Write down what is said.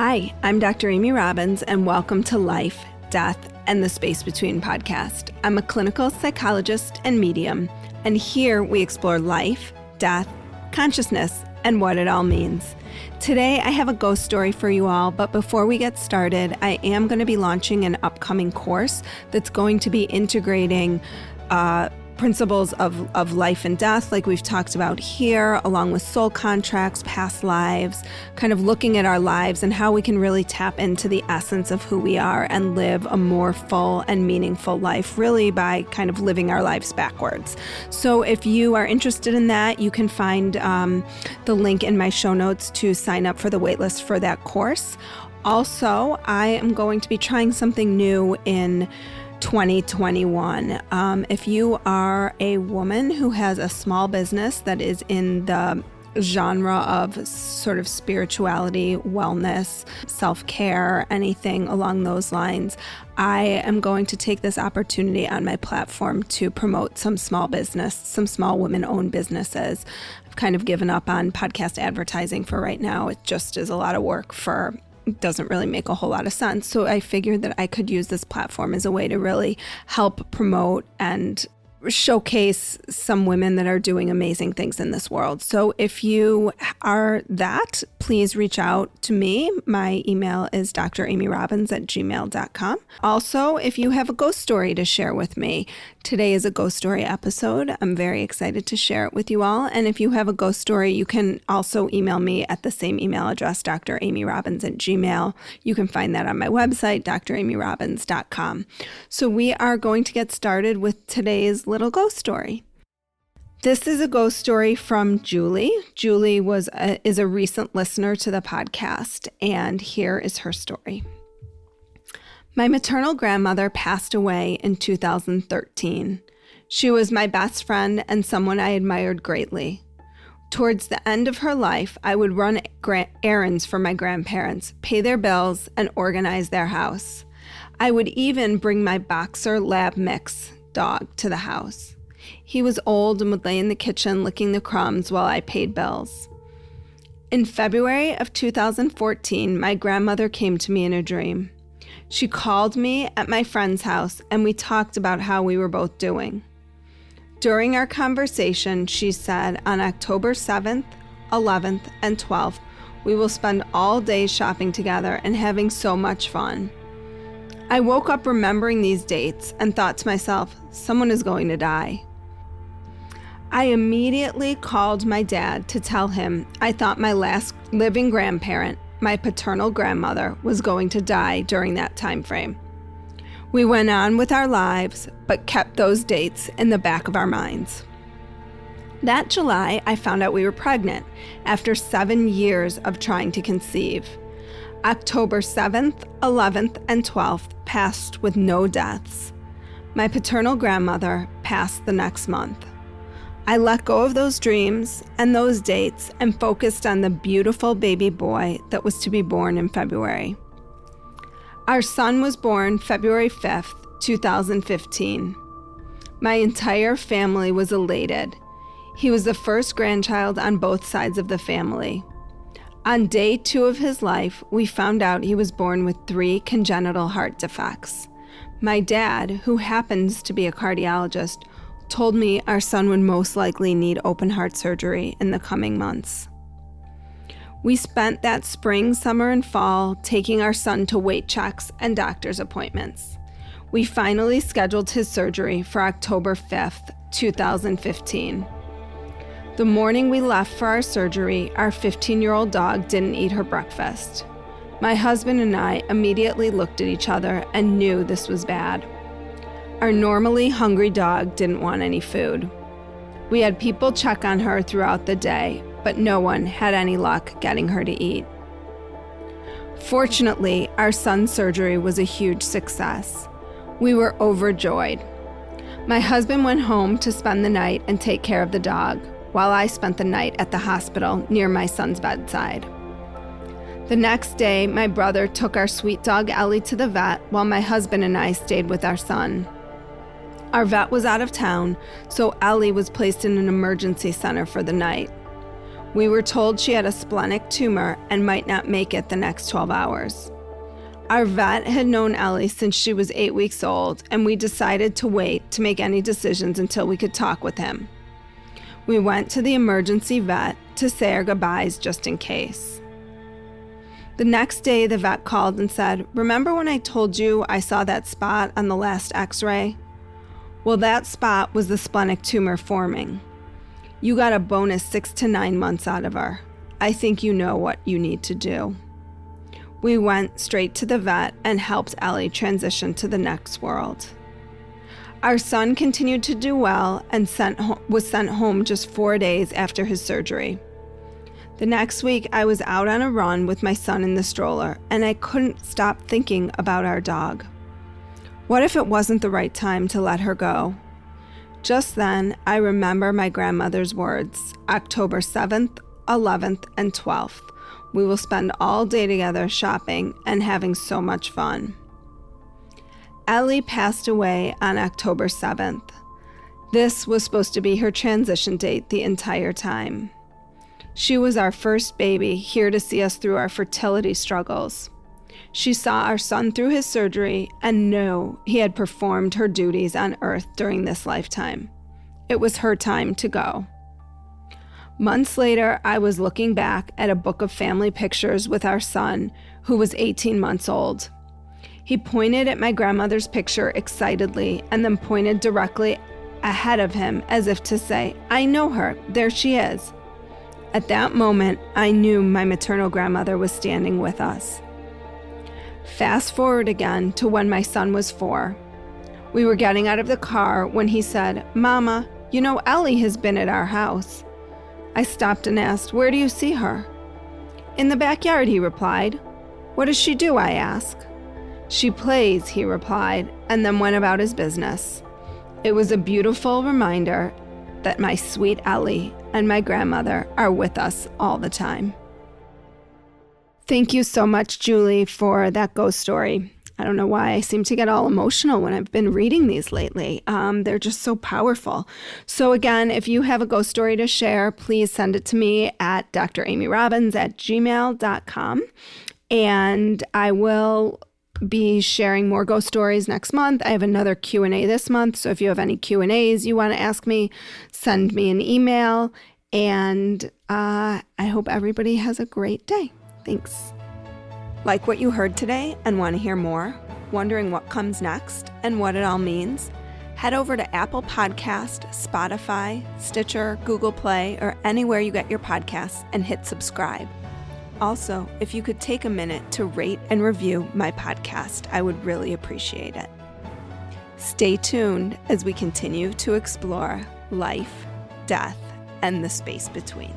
Hi, I'm Dr. Amy Robbins, and welcome to Life, Death, and the Space Between podcast. I'm a clinical psychologist and medium, and here we explore life, death, consciousness, and what it all means. Today, I have a ghost story for you all, but before we get started, I am going to be launching an upcoming course that's going to be integrating principles of life and death, like we've talked about here, along with soul contracts, past lives, kind of looking at our lives and how we can really tap into the essence of who we are and live a more full and meaningful life, really by kind of living our lives backwards. So if you are interested in that, you can find the link in my show notes to sign up for the waitlist for that course. Also, I am going to be trying something new in 2021. If you are a woman who has a small business that is in the genre of sort of spirituality, wellness, self-care, anything along those lines, I am going to take this opportunity on my platform to promote some small business, some small women-owned businesses. I've kind of given up on podcast advertising for right now. It just is a lot of work doesn't really make a whole lot of sense. So I figured that I could use this platform as a way to really help promote and showcase some women that are doing amazing things in this world. So if you are that, please reach out to me. My email is dramyrobbins@gmail.com. Also, if you have a ghost story to share with me, today is a ghost story episode. I'm very excited to share it with you all. And if you have a ghost story, you can also email me at the same email address, dramyrobbins@gmail. You can find that on my website, dramyrobbins.com. So we are going to get started with today's little ghost story. This is a ghost story from Julie. Julie is a recent listener to the podcast, and here is her story. My maternal grandmother passed away in 2013. She was my best friend and someone I admired greatly. Towards the end of her life, I would run errands for my grandparents, pay their bills, and organize their house. I would even bring my boxer lab mix dog to the house. He was old and would lay in the kitchen licking the crumbs while I paid bills. In February of 2014, my grandmother came to me in a dream. She called me at my friend's house and we talked about how we were both doing. During our conversation, she said, on October 7th, 11th, and 12th, we will spend all day shopping together and having so much fun. I woke up remembering these dates and thought to myself, someone is going to die. I immediately called my dad to tell him I thought my last living grandparent, my paternal grandmother, was going to die during that time frame. We went on with our lives, but kept those dates in the back of our minds. That July, I found out we were pregnant after 7 years of trying to conceive. October 7th, 11th, and 12th passed with no deaths. My paternal grandmother passed the next month. I let go of those dreams and those dates and focused on the beautiful baby boy that was to be born in February. Our son was born February 5th, 2015. My entire family was elated. He was the first grandchild on both sides of the family. On day 2 of his life, we found out he was born with 3 congenital heart defects. My dad, who happens to be a cardiologist, told me our son would most likely need open heart surgery in the coming months. We spent that spring, summer, and fall taking our son to weight checks and doctor's appointments. We finally scheduled his surgery for October 5th, 2015. The morning we left for our surgery, our 15-year-old dog didn't eat her breakfast. My husband and I immediately looked at each other and knew this was bad. Our normally hungry dog didn't want any food. We had people check on her throughout the day, but no one had any luck getting her to eat. Fortunately, our son's surgery was a huge success. We were overjoyed. My husband went home to spend the night and take care of the dog, while I spent the night at the hospital near my son's bedside. The next day, my brother took our sweet dog Ellie to the vet while my husband and I stayed with our son. Our vet was out of town, so Ellie was placed in an emergency center for the night. We were told she had a splenic tumor and might not make it the next 12 hours. Our vet had known Ellie since she was 8 weeks old, and we decided to wait to make any decisions until we could talk with him. We went to the emergency vet to say our goodbyes just in case. The next day, the vet called and said, "Remember when I told you I saw that spot on the last x-ray? Well, that spot was the splenic tumor forming. You got a bonus 6 to 9 months out of her. I think you know what you need to do." We went straight to the vet and helped Ellie transition to the next world. Our son continued to do well and was sent home just 4 days after his surgery. The next week, I was out on a run with my son in the stroller, and I couldn't stop thinking about our dog. What if it wasn't the right time to let her go? Just then, I remember my grandmother's words, October 7th, 11th, and 12th. We will spend all day together shopping and having so much fun. Ellie passed away on October 7th. This was supposed to be her transition date the entire time. She was our first baby, here to see us through our fertility struggles. She saw our son through his surgery and knew he had performed her duties on earth during this lifetime. It was her time to go. Months later, I was looking back at a book of family pictures with our son, who was 18 months old. He pointed at my grandmother's picture excitedly and then pointed directly ahead of him as if to say, "I know her, there she is." At that moment, I knew my maternal grandmother was standing with us. Fast forward again to when my son was 4. We were getting out of the car when he said, "Mama, you know Ellie has been at our house." I stopped and asked, "Where do you see her?" "In the backyard," he replied. "What does she do?" I asked. "She plays," he replied, and then went about his business. It was a beautiful reminder that my sweet Ellie and my grandmother are with us all the time. Thank you so much, Julie, for that ghost story. I don't know why I seem to get all emotional when I've been reading these lately. They're just so powerful. So again, if you have a ghost story to share, please send it to me at dramyrobbins@gmail.com. And I will be sharing more ghost stories next month. I have another Q&A this month. So if you have any Q&As you want to ask me, send me an email. And I hope everybody has a great day. Thanks. Like what you heard today and want to hear more? Wondering what comes next and what it all means? Head over to Apple Podcast, Spotify, Stitcher, Google Play, or anywhere you get your podcasts and hit subscribe. Also, if you could take a minute to rate and review my podcast, I would really appreciate it. Stay tuned as we continue to explore life, death, and the space between.